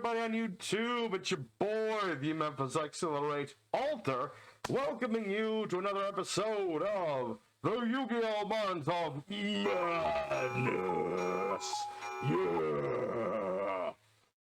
everybody on YouTube? It's your boy, the Memphis Accelerate Alter, welcoming you to another episode of the Yu-Gi-Oh! Month of Madness. Yeah!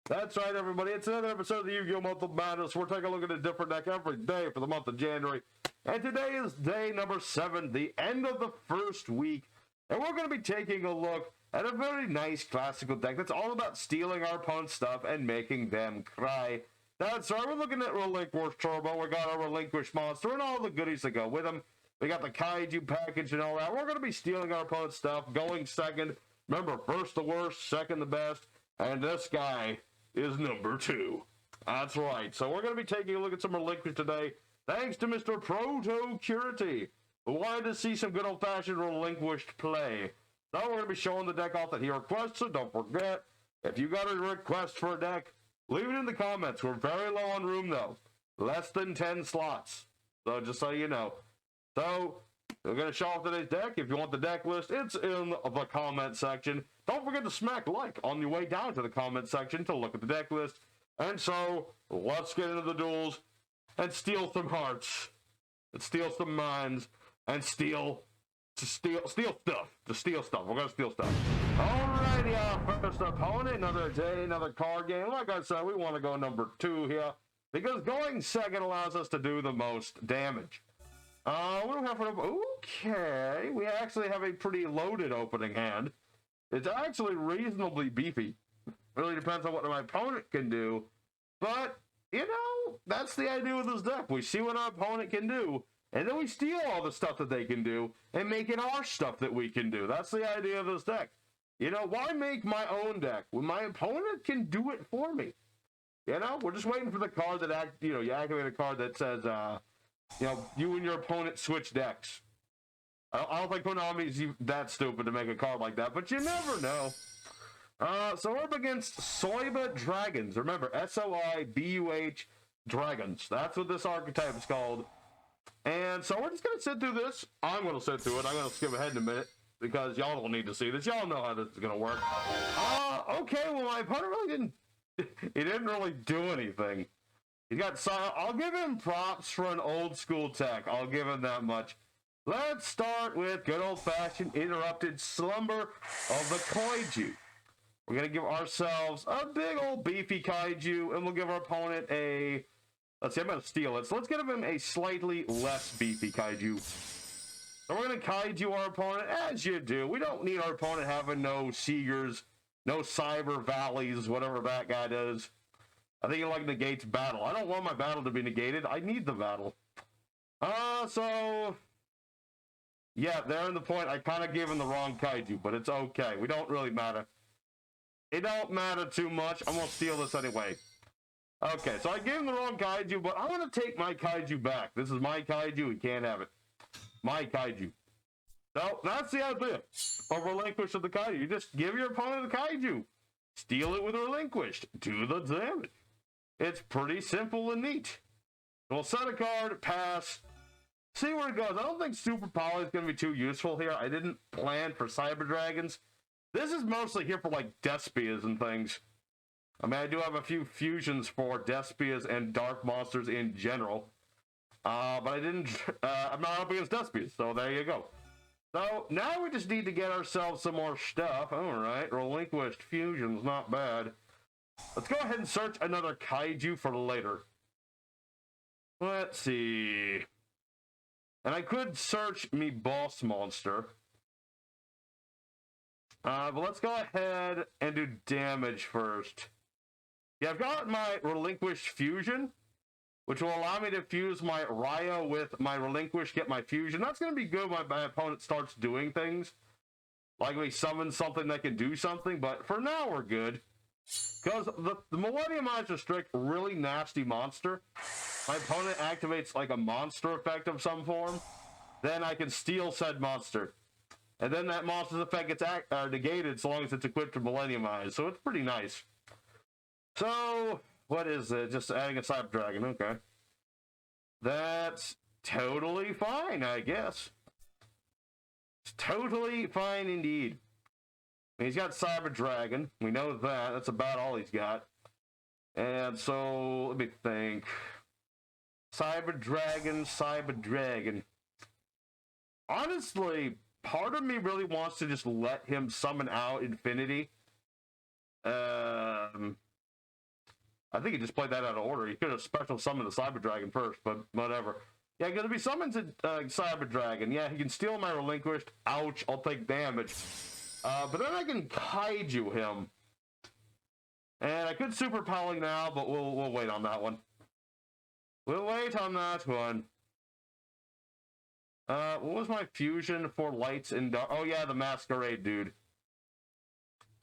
That's right, everybody. It's another episode of the Yu-Gi-Oh! Month of Madness. We're taking a look at a different deck every day for the month of January. And today is day number 7, the end of the first week. And we're going to be taking a look at a very nice classical deck that's all about stealing our opponent's stuff and making them cry. That's right, we're looking at Relinquished Turbo. We got our Relinquished monster and all the goodies that go with them. We got the Kaiju package and all that. We're going to be stealing our opponent's stuff, going second. Remember, first the worst, second the best, and this guy is number 2. That's right. So we're going to be taking a look at some Relinquished today, thanks to Mr. Protocurity, who wanted to see some good old-fashioned Relinquished play. So we're going to be showing the deck off that he requests, so don't forget, if you got a request for a deck, leave it in the comments. We're very low on room, though. Less than 10 slots. So just so you know. So, we're going to show off today's deck. If you want the deck list, it's in the comment section. Don't forget to smack like on your way down to the comment section to look at the deck list. And so, let's get into the duels and steal some hearts. And steal some minds. And steal stuff. We're gonna steal stuff. Alrighty, our first opponent. Another day, another card game. Like I said, we want to go number 2 here, because going second allows us to do the most damage. We don't have okay. We actually have a pretty loaded opening hand. It's actually reasonably beefy. Really depends on what my opponent can do. But, you know, that's the idea with this deck. We see what our opponent can do, and then we steal all the stuff that they can do and make it our stuff that we can do. That's the idea of this deck. You know, why make my own deck when my opponent can do it for me? You know, we're just waiting for the card that, you activate a card that says, you and your opponent switch decks. I don't think Konami's that stupid to make a card like that, but you never know. So we're up against Soiba Dragons. Remember, S-O-I-B-U-H Dragons. That's what this archetype is called. And so we're just going to sit through this. I'm going to sit through it. I'm going to skip ahead in a minute because y'all don't need to see this. Y'all know how this is going to work. Okay, well, my opponent really didn't really do anything. He got silent. I'll give him props for an old school tech. I'll give him that much. Let's start with good old-fashioned interrupted slumber of the Kaiju. We're going to give ourselves a big old beefy Kaiju, and we'll give our opponent a... Let's see, I'm going to steal it. So let's give him a slightly less beefy Kaiju. So we're going to Kaiju our opponent, as you do. We don't need our opponent having no Seegers, no Cyber Valleys, whatever that guy does. I think he like negates battle. I don't want my battle to be negated. I need the battle. So... yeah, there in the point, I kind of gave him the wrong Kaiju, but it's okay. We don't really matter. It don't matter too much. I'm going to steal this anyway. Okay, so I gave him the wrong Kaiju, but I'm going to take my Kaiju back. This is my Kaiju. He can't have it. My Kaiju. So, that's the idea of Relinquished of the Kaiju. You just give your opponent a Kaiju. Steal it with Relinquished. Do the damage. It's pretty simple and neat. We'll set a card, pass, see where it goes. I don't think Super Poly is going to be too useful here. I didn't plan for Cyber Dragons. This is mostly here for, like, Despias and things. I mean, I do have a few fusions for Despias and Dark Monsters in general. But I didn't... I'm not up against Despias, so there you go. So, now we just need to get ourselves some more stuff. Alright, Relinquished Fusion's not bad. Let's go ahead and search another Kaiju for later. Let's see... And I could search me boss monster. But let's go ahead and do damage first. Yeah, I've got my Relinquished Fusion, which will allow me to fuse my Ryo with my Relinquish, get my Fusion. That's going to be good when my opponent starts doing things. Like we summon something that can do something, but for now we're good. Because the Millennium Eyes are strict, really nasty monster. My opponent activates like a monster effect of some form, then I can steal said monster. And then that monster's effect gets negated so long as it's equipped to Millennium Eyes. So it's pretty nice. So, what is it? Just adding a Cyber Dragon. Okay. That's totally fine, I guess. It's totally fine indeed. He's got Cyber Dragon. We know that. That's about all he's got. And so, let me think. Cyber Dragon. Honestly, part of me really wants to just let him summon out Infinity. I think he just played that out of order. He could have special summoned the Cyber Dragon first, but whatever. Yeah, because if he summons a Cyber Dragon, yeah, he can steal my Relinquished. Ouch, I'll take damage. But then I can Kaiju him. And I could Super Powling now, but we'll wait on that one. We'll wait on that one. What was my fusion for lights and dark? Oh yeah, the Masquerade dude.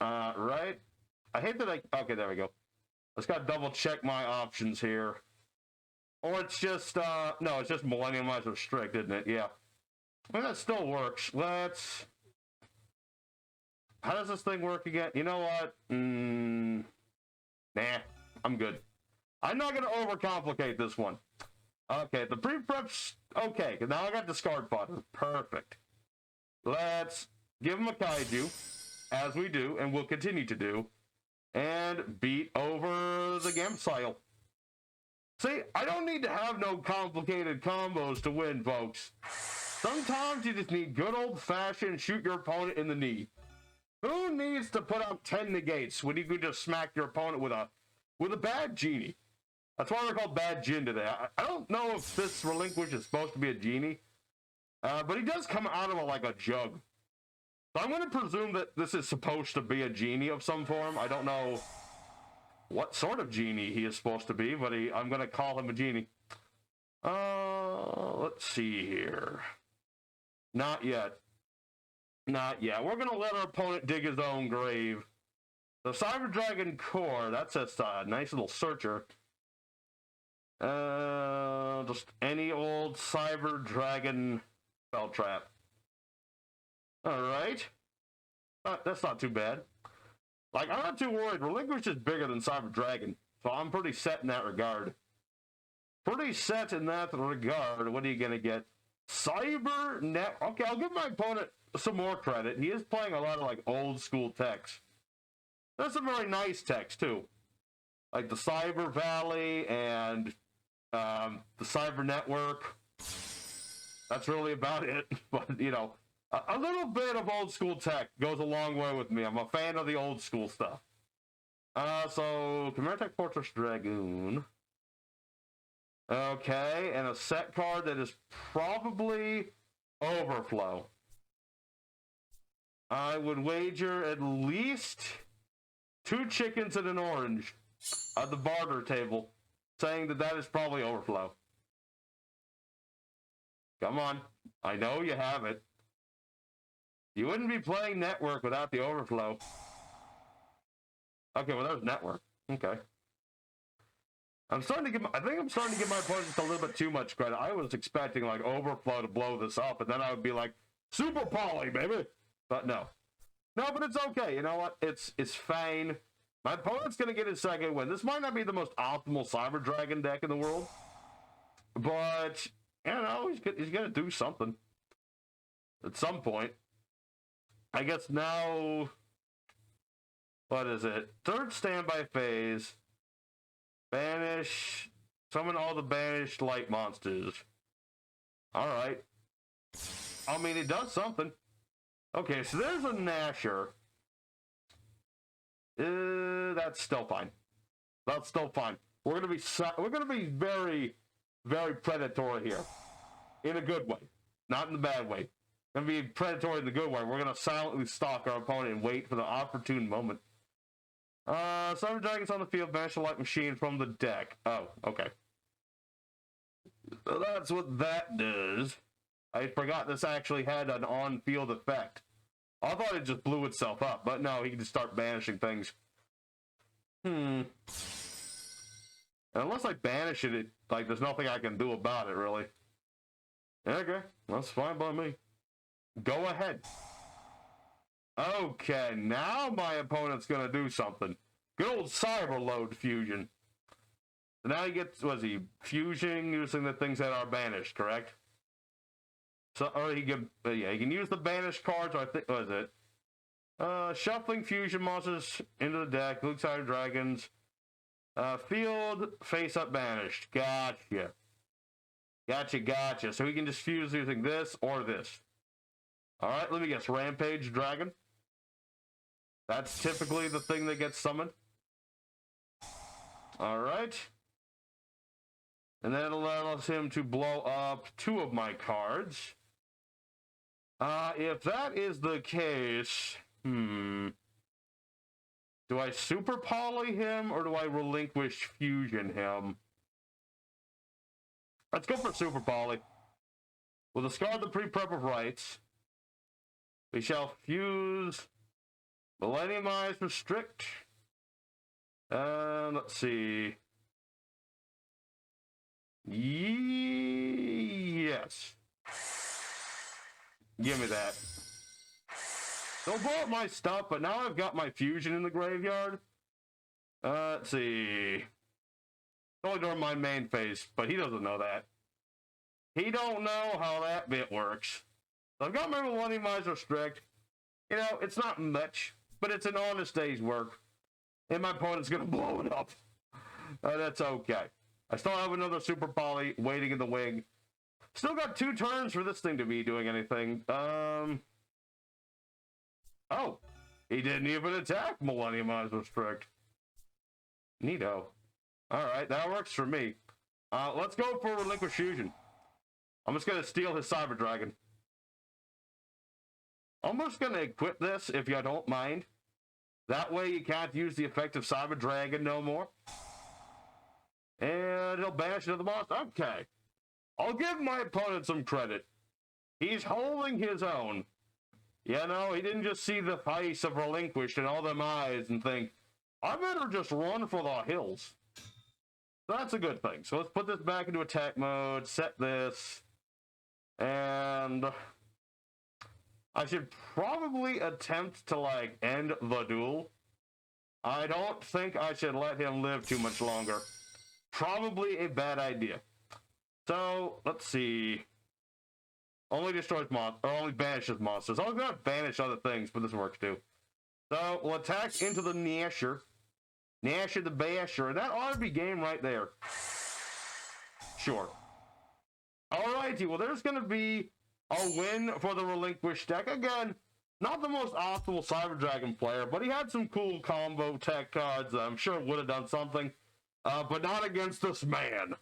Right? I hate that okay, there we go. Let's gotta double check my options here. Or it's just, no, it's just Millennium Eyes Restrict, isn't it? Yeah. Well, that still works. Let's... How does this thing work again? You know what? Nah, I'm good. I'm not gonna overcomplicate this one. Okay, the pre-prep's okay, now I got discard fodder. Perfect. Let's give him a Kaiju, as we do, and we'll continue to do, and beat over the Gamsile. See, I don't need to have no complicated combos to win, folks. Sometimes you just need good old-fashioned shoot your opponent in the knee. Who needs to put out 10 negates when you can just smack your opponent with a bad genie? That's why we're called Bad Djinn today. I don't know if this Relinquished is supposed to be a genie, but he does come out of like a jug. So I'm going to presume that this is supposed to be a genie of some form. I don't know what sort of genie he is supposed to be, but I'm going to call him a genie. Let's see here. Not yet. Not yet. We're going to let our opponent dig his own grave. The Cyber Dragon Core, that's just a nice little searcher. Just any old Cyber Dragon spell trap. Alright. That's not too bad. Like, I'm not too worried. Relinquished is bigger than Cyber Dragon, so I'm pretty set in that regard. Pretty set in that regard. What are you going to get? Cyber Net. Okay, I'll give my opponent some more credit. He is playing a lot of, like, old school text. There's some very nice text, too. Like the Cyber Valley and the Cyber Network. That's really about it. But, you know, a little bit of old school tech goes a long way with me. I'm a fan of the old school stuff. So, Chimera Tech Fortress Dragoon. Okay, and a set card that is probably Overflow. I would wager at least 2 chickens and an orange at the barter table, saying that is probably Overflow. Come on. I know you have it. You wouldn't be playing Network without the Overflow. Okay, well, that was Network. Okay. I think I'm starting to give my opponents a little bit too much credit. I was expecting, like, Overflow to blow this up, and then I would be like, Super Poly, baby! But no. No, but it's okay. You know what? It's fine. My opponent's going to get his second win. This might not be the most optimal Cyber Dragon deck in the world, but, you know, he's going to do something at some point. I guess now, what is it? Third standby phase. Banish. Summon all the banished light monsters. Alright. I mean, it does something. Okay, so there's a Nasher. That's still fine. That's still fine. We're gonna be very, very predatory here. In a good way. Not in the bad way. Gonna be predatory in the good way. We're gonna silently stalk our opponent and wait for the opportune moment. Cyber Dragon's on the field, banish the light machine from the deck. Oh, okay. So that's what that does. I forgot this actually had an on-field effect. I thought it just blew itself up, but no, he can just start banishing things. And unless I banish it, like, there's nothing I can do about it, really. Okay, that's fine by me. Go ahead. Okay, now my opponent's gonna do something. Good old Cyber Load Fusion. So now he gets, was he fusing using the things that are banished, correct? So, or he can, yeah, he can use the banished cards, or I think, what is it? Shuffling fusion monsters into the deck, Luke Cyber Dragons. Field, face up, banished. Gotcha. Gotcha. So he can just fuse using this or this. Alright, let me guess. Rampage Dragon. That's typically the thing that gets summoned. Alright. And that allows him to blow up 2 of my cards. If that is the case, do I super poly him or do I relinquish fusion him? Let's go for super poly. We'll discard the pre-prep of rights. We shall fuse Millenniumize Restrict. Let's see. Yes. Give me that. Don't blow up my stuff, but now I've got my fusion in the graveyard. Let's see. Only during my main phase, but he doesn't know that. He don't know how that bit works. So I've got my Millenniumize Restrict. You know, it's not much, but it's an honest day's work. And my opponent's going to blow it up. That's okay. I still have another Super Poly waiting in the wing. Still got 2 turns for this thing to be doing anything. Oh. He didn't even attack Millenniumize Restrict. Neato. Alright, that works for me. Let's go for Relinquished Fusion. I'm just going to steal his Cyber Dragon. I'm just going to equip this, if you don't mind. That way you can't use the effect of Cyber Dragon no more. And he'll banish another monster. Okay. I'll give my opponent some credit. He's holding his own. You know, he didn't just see the face of Relinquished and all them eyes and think, I better just run for the hills. So that's a good thing. So let's put this back into attack mode, set this, and I should probably attempt to, like, end the duel. I don't think I should let him live too much longer. Probably a bad idea. So, let's see. Only destroys monsters, or only banishes monsters. I was going to banish other things, but this works too. So, we'll attack into the Nasher. Nasher the Basher. And that ought to be game right there. Sure. Alrighty, well, there's going to be a win for the Relinquished deck. Again, not the most optimal Cyber Dragon player, but he had some cool combo tech cards that I'm sure would have done something. But not against this man.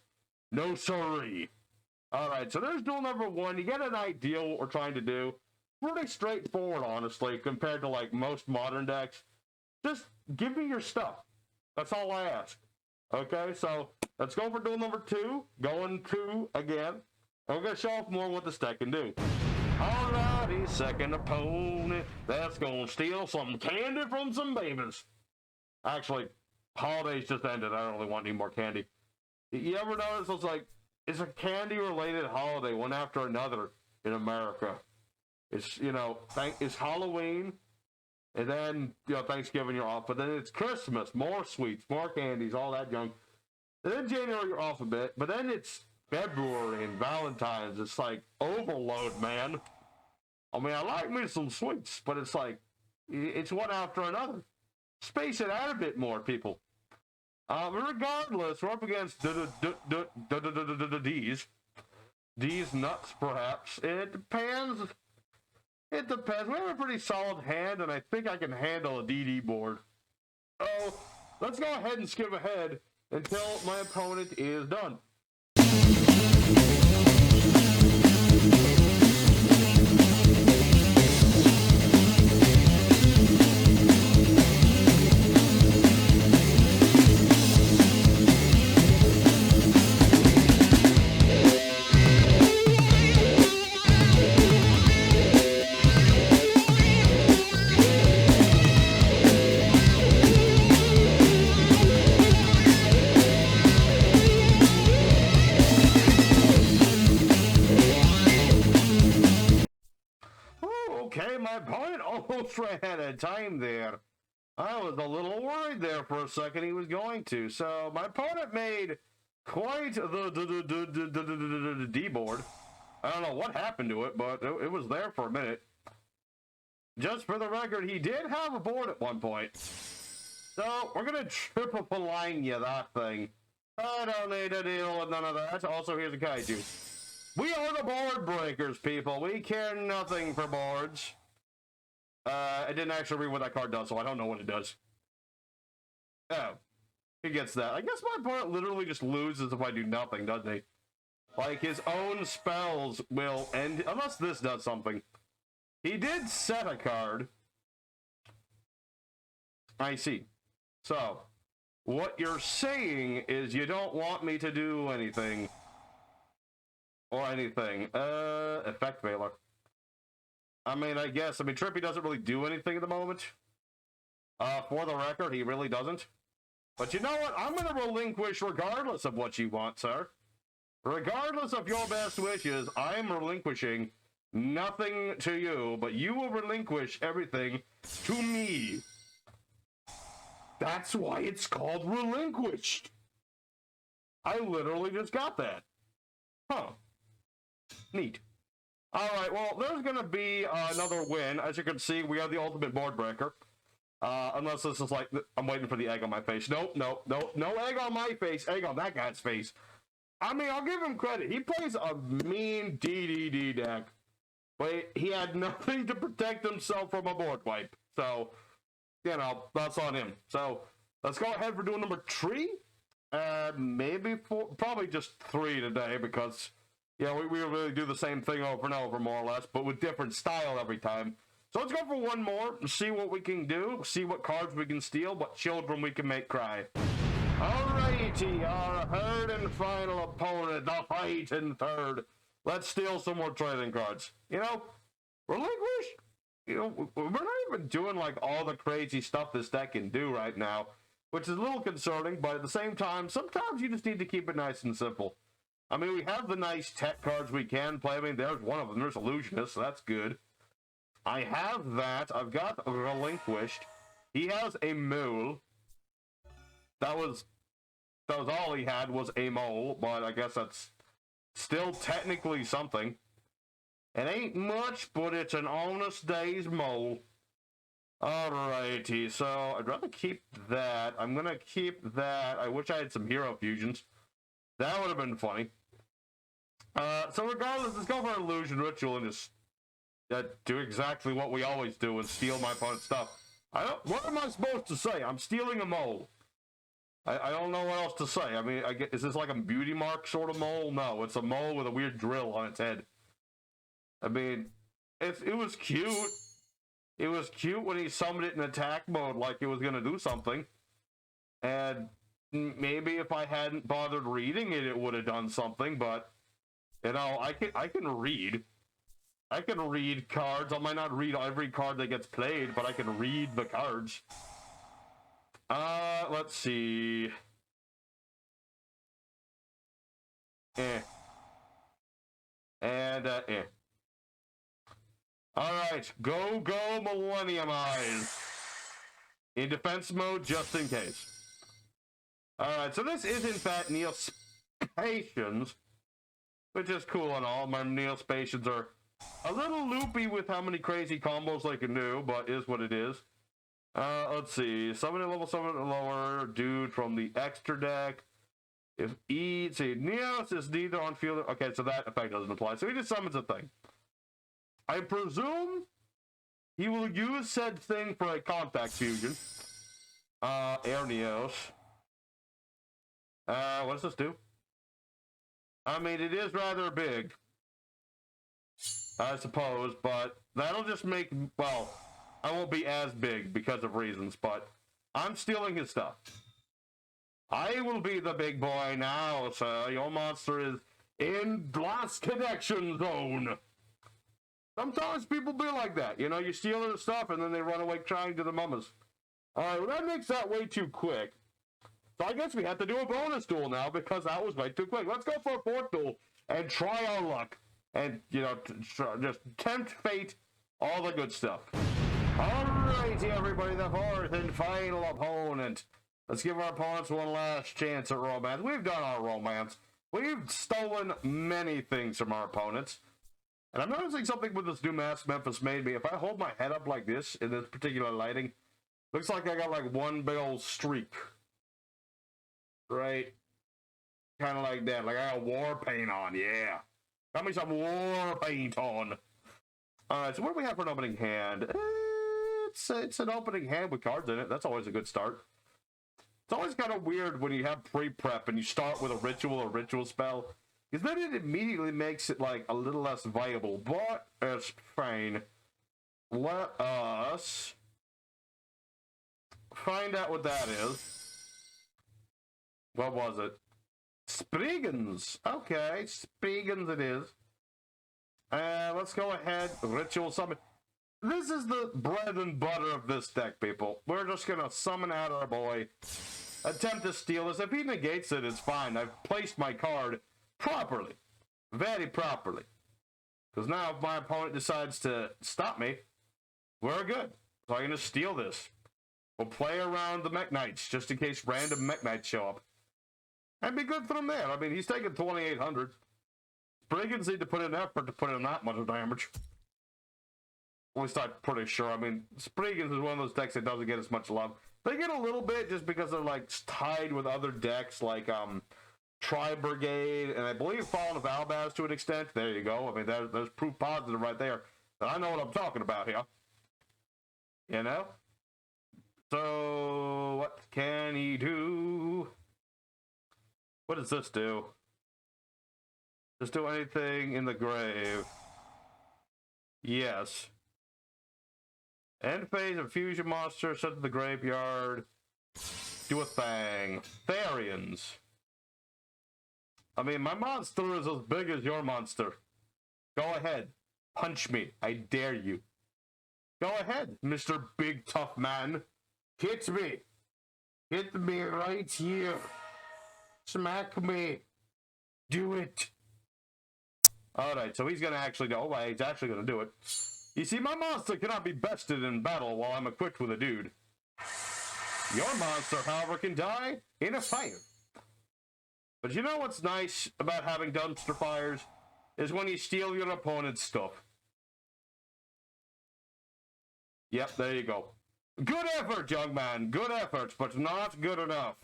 No siree. Alright, so there's duel number 1. You get an idea what we're trying to do. Pretty straightforward, honestly, compared to, like, most modern decks. Just give me your stuff. That's all I ask. Okay, so let's go for duel number 2. Going 2 again. And we're going to show off more what this deck can do. Alrighty, second opponent. That's going to steal some candy from some babies. Actually, holidays just ended. I don't really want any more candy. You ever notice it's like, it's a candy-related holiday, one after another in America. It's, you know, it's Halloween, and then, you know, Thanksgiving you're off, but then it's Christmas, more sweets, more candies, all that junk. And then January you're off a bit, but then it's February and Valentine's. It's like overload, man. I mean, I like me some sweets, but it's like, it's one after another. Space it out a bit more, people. Regardless, we're up against D's nuts, perhaps. It depends. It depends. We have a pretty solid hand, and I think I can handle a DD board. So, let's go ahead and skip ahead until my opponent is done. Okay, my opponent almost ran out of time there. I was a little worried there for a second he was going to. So my opponent made quite the D board. I don't know what happened to it, but it was there for a minute. Just for the record, he did have a board at one point. So, we're gonna triple line you that thing. I don't need to deal with none of that. Also, here's a kaiju. We are the board breakers, people. We care nothing for boards. I didn't actually read what that card does, so I don't know what it does. Oh. He gets that. I guess my opponent literally just loses if I do nothing, doesn't he? Like, his own spells will end... Unless this does something. He did set a card. I see. So, what you're saying is you don't want me to do anything. Or anything. Effect Veiler. I mean, I guess. I mean, Trippy doesn't really do anything at the moment. For the record, he really doesn't. But you know what? I'm going to relinquish regardless of what you want, sir. Regardless of your best wishes, I am relinquishing nothing to you, but you will relinquish everything to me. That's why it's called Relinquished. I literally just got that. Huh. Neat. Alright, well, there's going to be another win. As you can see, we are the ultimate board breaker. Unless this is like, I'm waiting for the egg on my face. Nope, nope, nope, no egg on my face, egg on that guy's face. I mean, I'll give him credit. He plays a mean DDD deck. But he had nothing to protect himself from a board wipe. So, you know, that's on him. So, let's go ahead for doing number 3. Maybe 4, probably just 3 today because, yeah, we really do the same thing over and over, more or less, but with different style every time. So let's go for one more and see what we can do, see what cards we can steal, what children we can make cry. Alrighty, our third and final opponent, the fight in third. Let's steal some more trading cards. You know, Relinquish, you know, we're not even doing like all the crazy stuff this deck can do right now, which is a little concerning, but at the same time, sometimes you just need to keep it nice and simple. I mean, we have the nice tech cards we can play. I mean, there's one of them, there's Illusionist, so that's good. I have that. I've got Relinquished. He has a mole. That was all he had was a mole, but I guess that's still technically something. It ain't much, but it's an honest day's mole. Alrighty, so I'd rather keep that. I'm gonna keep that. I wish I had some hero fusions. That would have been funny. So regardless, let's go for Illusion Ritual and just do exactly what we always do and steal my opponent's stuff. What am I supposed to say? I'm stealing a mole. I don't know what else to say. I mean, is this like a beauty mark sort of mole? No, it's a mole with a weird drill on its head. I mean, it was cute. It was cute when he summoned it in attack mode like it was going to do something. And maybe if I hadn't bothered reading it, it would have done something. But, you know, I can read. I can read cards. I might not read every card that gets played, but I can read the cards. Let's see. And, Alright, go Millennium Eyes. In defense mode, just in case. Alright, so this is in fact Neo Spacians, which is cool and all. My Neo Spacians are a little loopy with how many crazy combos they can do, but is what it is. Let's see. Summon a level 7 or lower dude from the extra deck. If Neos is neither on field. Okay, so that effect doesn't apply. So he just summons a thing. I presume he will use said thing for a contact fusion. Air Neos. What does this do? I mean, it is rather big, I suppose, but that'll just make, well, I won't be as big because of reasons, but I'm stealing his stuff. I will be the big boy now, sir. Your monster is in Glass Connection Zone. Sometimes people be like that. You know, you steal their stuff and then they run away crying to the mamas. Alright, well that makes that way too quick. So I guess we have to do a bonus duel now because that was way too quick. Let's go for a fourth duel and try our luck. And, you know, just tempt fate, all the good stuff. Alrighty, everybody, the fourth and final opponent. Let's give our opponents one last chance at romance. We've done our romance. We've stolen many things from our opponents. And I'm noticing something with this new mask Memphis made me. If I hold my head up like this in this particular lighting, Looks like I got like one big old streak. Right? Kind of like that. Like I got war paint on, yeah. Got me some war paint on. Alright, so what do we have for an opening hand? It's an opening hand with cards in it. That's always a good start. It's always kind of weird when you have pre-prep and you start with a ritual spell. Because then it immediately makes it like a little less viable. But it's fine. Let us find out what that is. What was it? Spingans. Okay, Spingans it is. Let's go ahead. Ritual summon. This is the bread and butter of this deck, people. We're just going to summon out our boy. Attempt to steal this. If he negates it, it's fine. I've placed my card properly. Very properly. Because now if my opponent decides to stop me, we're good. So I can just steal this. We'll play around the Mech Knights, just in case random Mech Knights show up. And be good for him there. I mean, he's taking 2,800. Spingans need to put in effort to put in that much damage. At least I'm pretty sure. I mean, Spingans is one of those decks that doesn't get as much love. They get a little bit just because they're like tied with other decks like Tri-Brigade and I believe Fallen of Albaz to an extent. There you go. I mean, there's proof positive right there that I know what I'm talking about here. You know? So, what can he do? What does this do? Just do anything in the grave. Yes. End phase of fusion monster, sent to the graveyard. Do a thing. Therians. I mean, my monster is as big as your monster. Go ahead. Punch me. I dare you. Go ahead, Mr. Big Tough Man. Hit me. Hit me right here. Smack me. Do it. Alright, so he's going to actually go. Oh, he's actually going to do it. You see, my monster cannot be bested in battle while I'm equipped with a dude. Your monster, however, can die in a fire. But you know what's nice about having dumpster fires? Is when you steal your opponent's stuff. Yep, there you go. Good effort, young man. Good effort, but not good enough.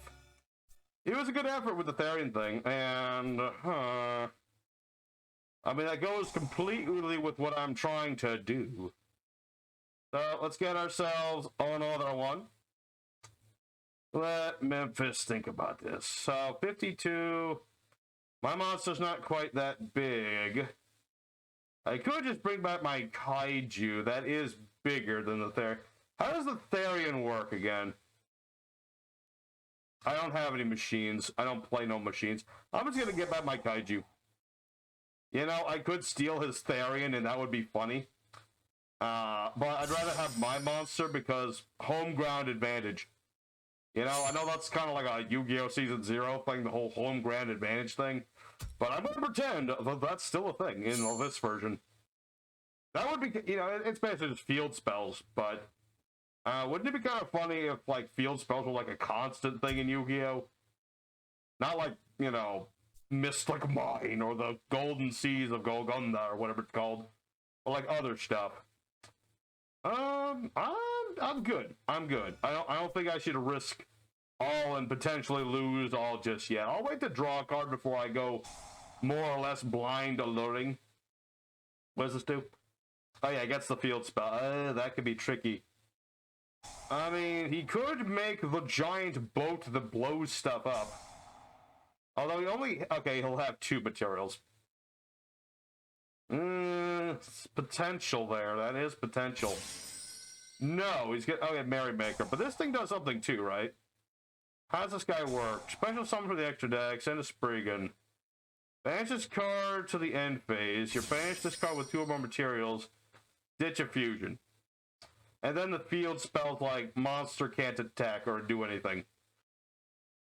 It was a good effort with the Therian thing, and... I mean, that goes completely with what I'm trying to do. So, let's get ourselves another one. Let Memphis think about this. So, 52. My monster's not quite that big. I could just bring back my Kaiju. That is bigger than the Therian. How does the Therian work again? I don't have any machines. I don't play no machines. I'm just going to get back my Kaiju. You know, I could steal his Therian, and that would be funny. But I'd rather have my monster because home ground advantage. You know, I know that's kind of like a Yu-Gi-Oh! Season 0 thing, the whole home ground advantage thing. But I'm going to pretend that that's still a thing in this version. That would be, you know, it's basically just field spells, but wouldn't it be kind of funny if, like, field spells were like a constant thing in Yu-Gi-Oh! Not like, you know... Mystic Mine or the Golden Seas of Golgunda or whatever it's called, or like other stuff. I'm good. I'm good. I don't think I should risk all and potentially lose all just yet. I'll wait to draw a card before I go more or less blind alluring. What does this do? Oh yeah, it gets the field spell. That could be tricky. I mean, he could make the giant boat that blows stuff up. Although he only... Okay, he'll have 2 materials. Potential there. That is potential. No, he's got... Okay, Merrymaker. But this thing does something too, right? How does this guy work? Special summon for the extra deck. Send a Spriggan. Banish this card to the end phase. You banish this card with 2 or more materials. Ditch a fusion. And then the field spells like monster can't attack or do anything.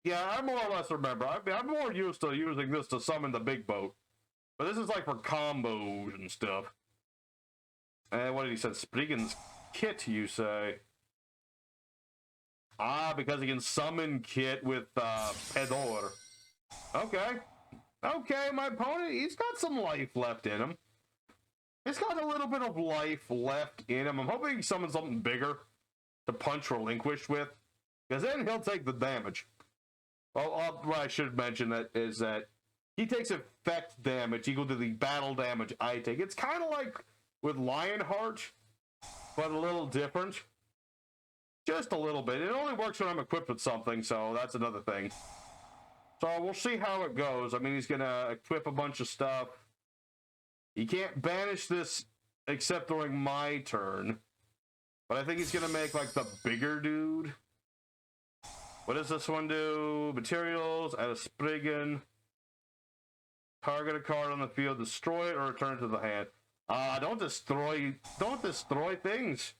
Yeah, I more or less remember. I'm more used to using this to summon the big boat. But this is like for combos and stuff. And what did he say? Spingans Kit, you say? Ah, because he can summon Kit with Pedor. Okay. Okay, my opponent, he's got some life left in him. He's got a little bit of life left in him. I'm hoping he summons something bigger. to punch Relinquished with, because then he'll take the damage. Well, what I should mention that is that he takes effect damage equal to the battle damage I take. It's kind of like with Lionheart, but a little different. Just a little bit. It only works when I'm equipped with something, so that's another thing. So we'll see how it goes. I mean, he's going to equip a bunch of stuff. He can't banish this except during my turn. But I think he's going to make, like, the bigger dude. What does this one do? Materials, add a Spingan. Target a card on the field, destroy it, or return it to the hand. Don't destroy things.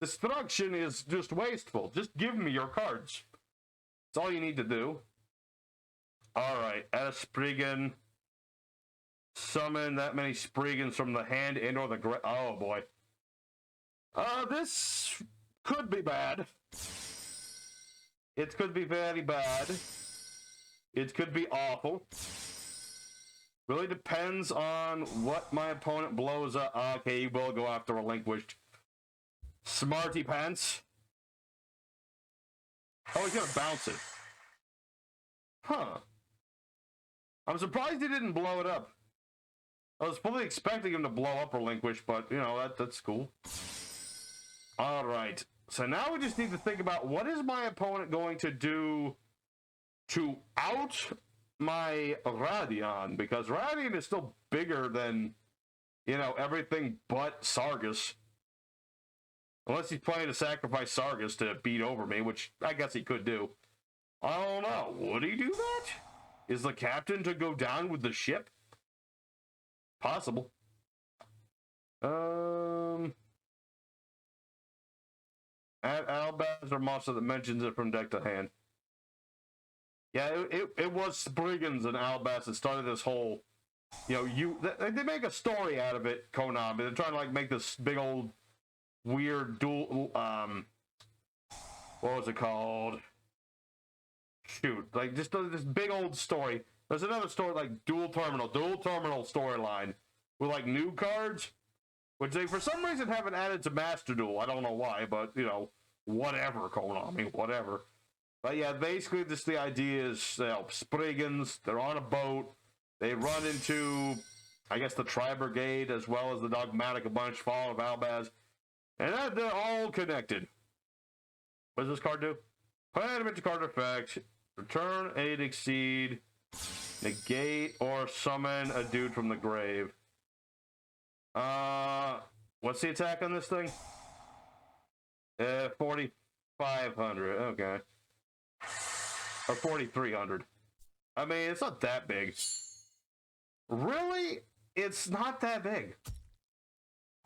Destruction is just wasteful. Just give me your cards. That's all you need to do. Alright, add a Spingan. Summon that many Spingans from the hand and or the oh boy. This could be bad. It could be very bad. It could be awful. Really depends on what my opponent blows up. Okay, you will go after Relinquished. Smarty pants. Oh, he's gonna bounce it. Huh. I'm surprised he didn't blow it up. I was fully expecting him to blow up Relinquished, but, you know, that's cool. Alright. So now we just need to think about what is my opponent going to do to out my Radion, because Radion is still bigger than, you know, everything but Sargus. Unless he's planning to sacrifice Sargus to beat over me, which I guess he could do. I don't know. Would he do that? Is the captain to go down with the ship? Possible. Add Albaz or monster that mentions it from deck to hand. Yeah, it was Spingans and Albaz that started this whole, you know, they make a story out of it, Konami. They're trying to, like, make this big old weird duel, what was it called? Shoot, like, just this big old story. There's another story, like, Dual Terminal storyline with, like, new cards, which they, for some reason, haven't added to Master Duel. I don't know why, but, you know, whatever, Konami, whatever. But yeah, basically, just the idea is, you know, Spingans, they're on a boat, they run into, I guess, the Tri-Brigade, as well as the Dogmatic, a bunch, Fall of Albaz, and they're all connected. What does this card do? Play an dimension card effect, return aid exceed, negate or summon a dude from the grave. What's the attack on this thing? 4,500, okay. Or 4,300. I mean, it's not that big. Really? It's not that big.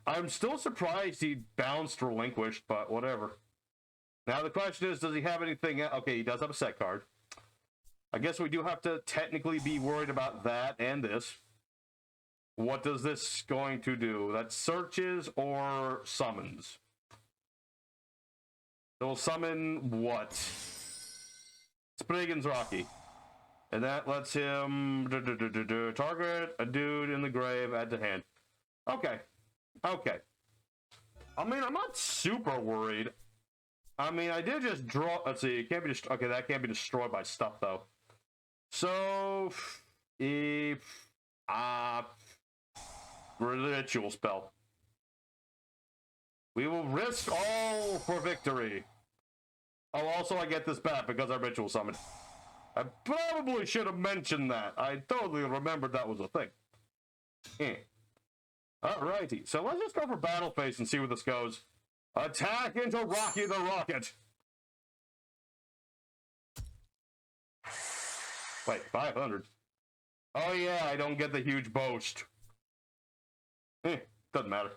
I'm still surprised he bounced Relinquished, but whatever. Now the question is, does he have anything? Okay, he does have a set card. I guess we do have to technically be worried about that and this. What does this going to do? That searches or summons? It will summon what? Spingans Rocky. And that lets him target a dude in the grave, add to hand. Okay. Okay. I mean, I'm not super worried. I mean, I did just draw. Let's see. It can't be okay, that can't be destroyed by stuff, though. So, if ritual spell. We will risk all for victory. Oh, also, I get this back because I ritual summoned. I probably should have mentioned that. I totally remembered that was a thing. Alrighty, so let's just go for battle phase and see where this goes. Attack into Rocky the Rocket! Wait, 500. Oh yeah, I don't get the huge boast. Doesn't matter.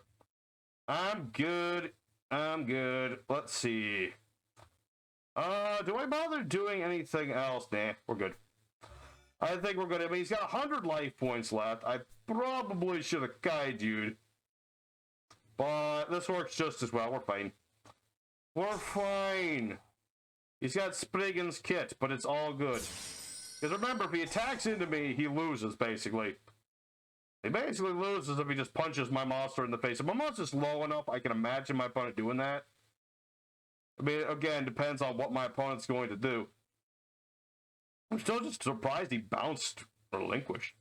I'm good. I'm good. Let's see. Do I bother doing anything else? Nah, we're good. I think we're good. I mean, he's got 100 life points left. I probably should have Kaiju'd. But this works just as well. We're fine. We're fine. He's got Spingans kit, but it's all good. Because remember, if he attacks into me, he loses, basically. He basically loses if he just punches my monster in the face. If my monster's low enough, I can imagine my opponent doing that. I mean, again, depends on what my opponent's going to do. I'm still just surprised he bounced Relinquished.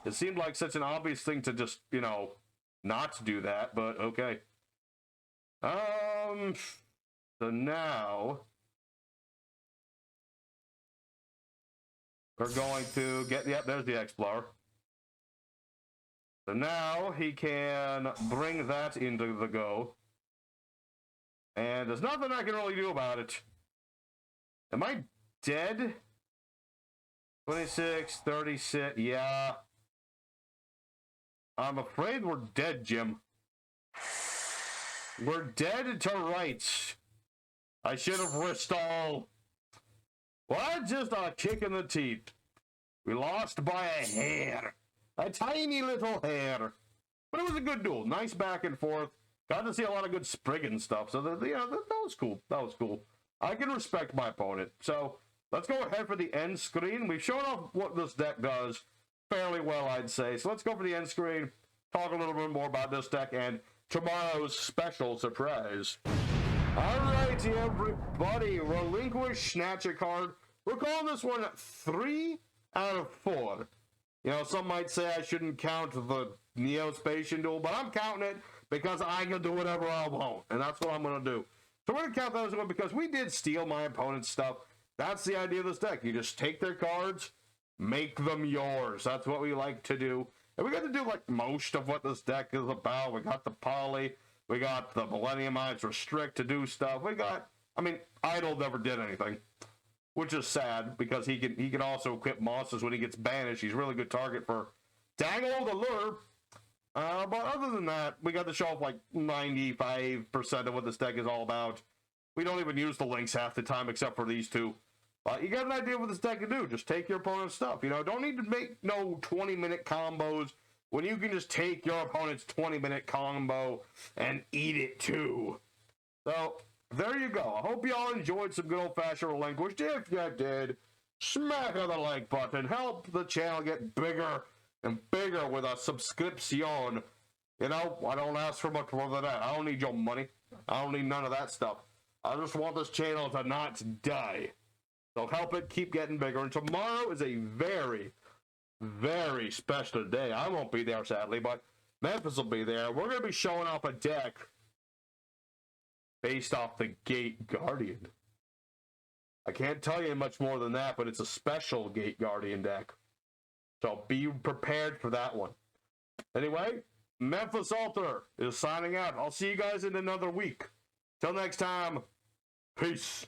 It seemed like such an obvious thing to just, you know, not do that, but okay. So now we're going to get, yep, there's the Explorer. So now he can bring that into the go. And there's nothing I can really do about it. Am I dead? 26, 36, yeah. I'm afraid we're dead, Jim. We're dead to rights. I should have risked all. What? Just a kick in the teeth. We lost by a hair. A tiny little hair. But it was a good duel. Nice back and forth. Got to see a lot of good Spingans stuff. So, that was cool. That was cool. I can respect my opponent. So, let's go ahead for the end screen. We've shown off what this deck does fairly well, I'd say. So, let's go for the end screen. Talk a little bit more about this deck and tomorrow's special surprise. Alrighty, everybody. Relinquish, snatch a card. We're calling this one 3 out of 4. You know, some might say I shouldn't count the Neo-Spacian duel, but I'm counting it because I can do whatever I want, and that's what I'm going to do. So we're going to count that as one because we did steal my opponent's stuff. That's the idea of this deck. You just take their cards, make them yours. That's what we like to do. And we got to do, like, most of what this deck is about. We got the Poly. We got the Millennium Eyes Restrict to do stuff. We got, I mean, Idol never did anything, which is sad because he can also equip monsters when he gets banished. He's a really good target for Dangle the Lure. But other than that, we got to show off like 95% of what this deck is all about. We don't even use the links half the time except for these two. You got an idea of what this deck can do. Just take your opponent's stuff. You know, don't need to make no 20-minute combos when you can just take your opponent's 20-minute combo and eat it too. So, there you go. I hope you all enjoyed some good old-fashioned Relinquished. If you did, smack on the like button. Help the channel get bigger and bigger with a subscription. You know, I don't ask for much more than that. I don't need your money. I don't need none of that stuff. I just want this channel to not die. So help it keep getting bigger. And tomorrow is a very, very special day. I won't be there, sadly, but Memphis will be there. We're going to be showing off a deck based off the Gate Guardian. I can't tell you much more than that, but it's a special Gate Guardian deck. So be prepared for that one. Anyway, Memphis Alter is signing out. I'll see you guys in another week. Till next time, peace.